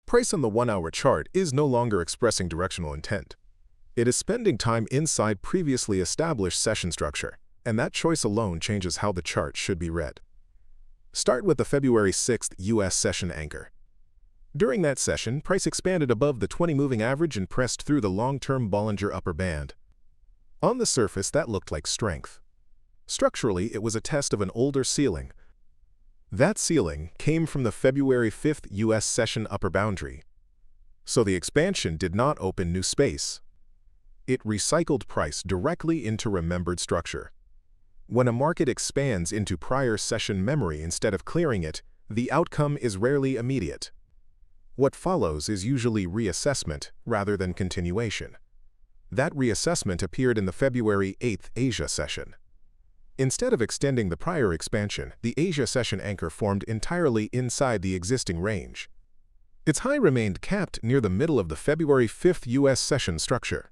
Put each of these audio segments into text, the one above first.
Price on the 1-hour chart is no longer expressing directional intent. It is spending time inside previously established session structure, and that choice alone changes how the chart should be read. Start with the February 6th U.S. session anchor. During that session, price expanded above the 20-moving average and pressed through the long-term Bollinger upper band. On the surface, that looked like strength. Structurally, it was a test of an older ceiling. That ceiling came from the February 5th U.S. session upper boundary. So the expansion did not open new space. It recycled price directly into remembered structure. When a market expands into prior session memory instead of clearing it, the outcome is rarely immediate. What follows is usually reassessment rather than continuation. That reassessment appeared in the February 8th Asia session. Instead of extending the prior expansion, the Asia session anchor formed entirely inside the existing range. Its high remained capped near the middle of the February 5th U.S. session structure.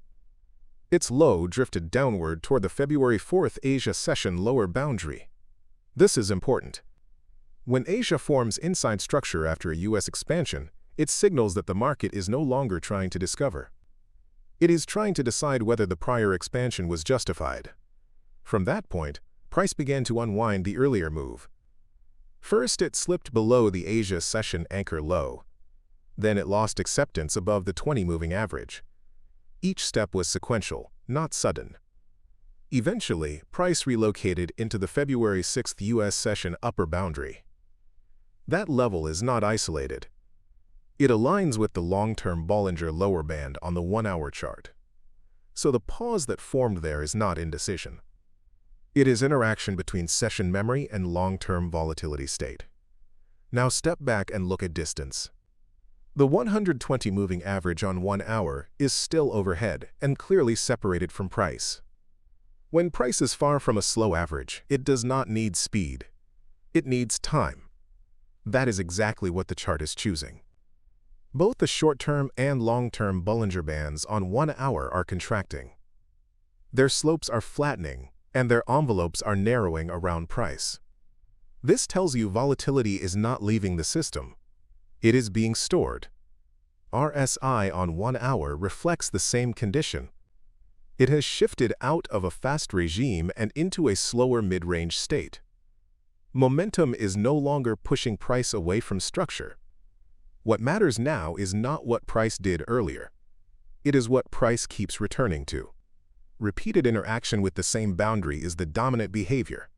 Its low drifted downward toward the February 4th Asia session lower boundary. This is important. When Asia forms inside structure after a U.S. expansion, it signals that the market is no longer trying to discover. It is trying to decide whether the prior expansion was justified. From that point, price began to unwind the earlier move. First, it slipped below the Asia session anchor low. Then it lost acceptance above the 20-moving average. Each step was sequential, not sudden. Eventually, price relocated into the February 6th U.S. session upper boundary. That level is not isolated. It aligns with the long-term Bollinger lower band on the 1-hour chart. So the pause that formed there is not indecision. It is interaction between session memory and long-term volatility state. Now step back and look at distance. The 120-moving average on 1 hour is still overhead and clearly separated from price. When price is far from a slow average, it does not need speed. It needs time. That is exactly what the chart is choosing. Both the short-term and long-term Bollinger Bands on 1 hour are contracting. Their slopes are flattening, and their envelopes are narrowing around price. This tells you volatility is not leaving the system. It is being stored. RSI on 1 hour reflects the same condition. It has shifted out of a fast regime and into a slower mid-range state. Momentum is no longer pushing price away from structure. What matters now is not what price did earlier. It is what price keeps returning to. Repeated interaction with the same boundary is the dominant behavior.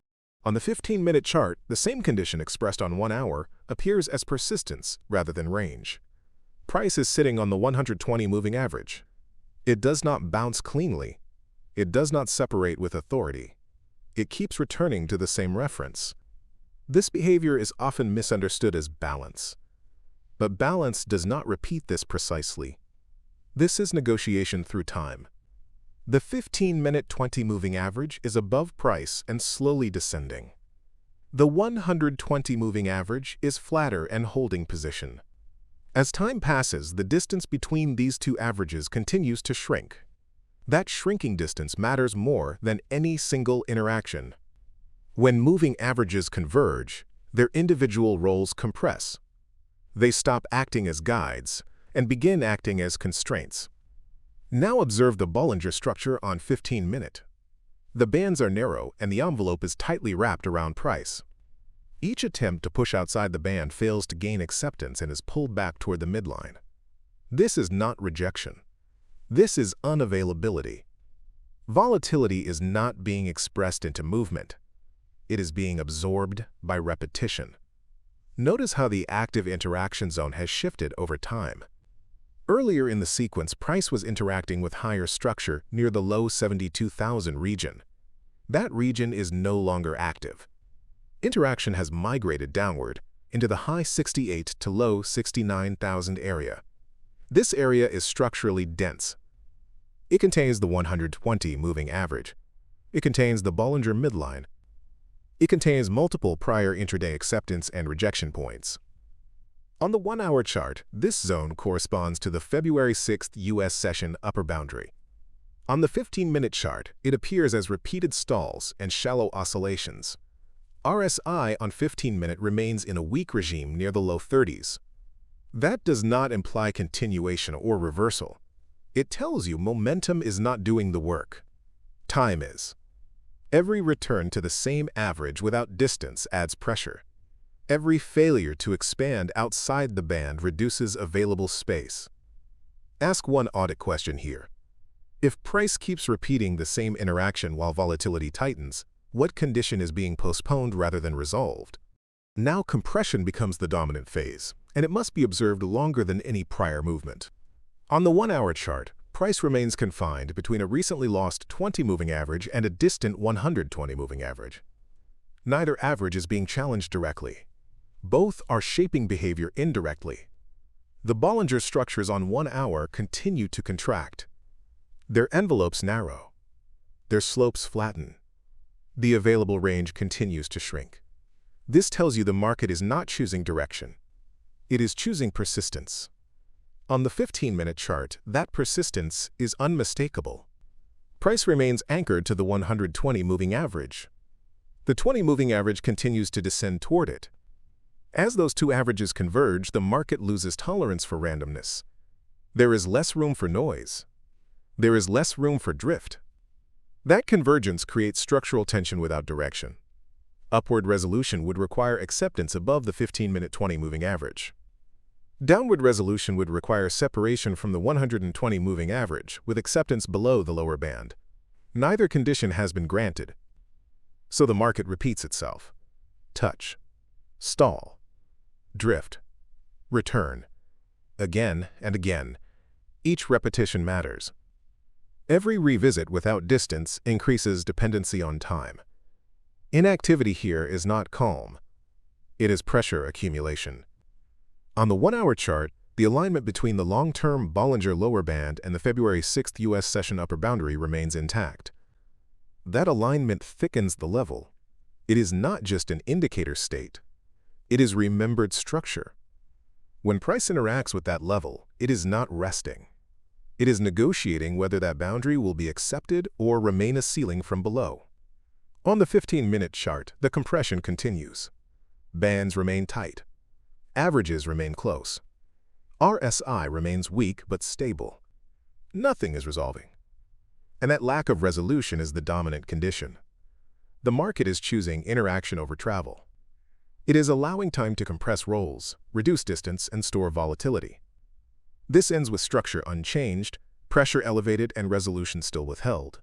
On the 15-minute chart, the same condition expressed on 1 hour appears as persistence rather than range. Price is sitting on the 120-moving average. It does not bounce cleanly. It does not separate with authority. It keeps returning to the same reference. This behavior is often misunderstood as balance. But balance does not repeat this precisely. This is negotiation through time. The 15-minute 20-moving average is above price and slowly descending. The 120-moving average is flatter and holding position. As time passes, the distance between these two averages continues to shrink. That shrinking distance matters more than any single interaction. When moving averages converge, their individual roles compress. They stop acting as guides and begin acting as constraints. Now observe the Bollinger structure on 15-minute. The bands are narrow and the envelope is tightly wrapped around price. Each attempt to push outside the band fails to gain acceptance and is pulled back toward the midline. This is not rejection. This is unavailability. Volatility is not being expressed into movement. It is being absorbed by repetition. Notice how the active interaction zone has shifted over time. Earlier in the sequence, price was interacting with higher structure near the low 72,000 region. That region is no longer active. Interaction has migrated downward into the high 68 to low 69,000 area. This area is structurally dense. It contains the 120-moving average. It contains the Bollinger midline. It contains multiple prior intraday acceptance and rejection points. On the 1 hour chart, this zone corresponds to the February 6th U.S. session upper boundary. On the 15-minute chart, it appears as repeated stalls and shallow oscillations. RSI on 15-minute remains in a weak regime near the low 30s. That does not imply continuation or reversal. It tells you momentum is not doing the work. Time is. Every return to the same average without distance adds pressure. Every failure to expand outside the band reduces available space. Ask one audit question here. If price keeps repeating the same interaction while volatility tightens, what condition is being postponed rather than resolved? Now compression becomes the dominant phase, and it must be observed longer than any prior movement. On the 1-hour chart, price remains confined between a recently lost 20 moving average and a distant 120 moving average. Neither average is being challenged directly. Both are shaping behavior indirectly. The Bollinger structures on 1 hour continue to contract. Their envelopes narrow. Their slopes flatten. The available range continues to shrink. This tells you the market is not choosing direction. It is choosing persistence. On the 15-minute chart, that persistence is unmistakable. Price remains anchored to the 120 moving average. The 20 moving average continues to descend toward it. As those two averages converge, the market loses tolerance for randomness. There is less room for noise. There is less room for drift. That convergence creates structural tension without direction. Upward resolution would require acceptance above the 15-minute 20 moving average. Downward resolution would require separation from the 120 moving average with acceptance below the lower band. Neither condition has been granted. So the market repeats itself. Touch. Stall. Drift. Return. Again and again. Each repetition matters. Every revisit without distance increases dependency on time. Inactivity here is not calm. It is pressure accumulation. On the 1-hour chart, the alignment between the long-term Bollinger lower band and the February 6th U.S. session upper boundary remains intact. That alignment thickens the level. It is not just an indicator state. It is remembered structure. When price interacts with that level, it is not resting. It is negotiating whether that boundary will be accepted or remain a ceiling from below. On the 15-minute chart, the compression continues. Bands remain tight. Averages remain close. RSI remains weak but stable. Nothing is resolving. And that lack of resolution is the dominant condition. The market is choosing interaction over travel. It is allowing time to compress rolls, reduce distance, and store volatility. This ends with structure unchanged, pressure elevated, and resolution still withheld.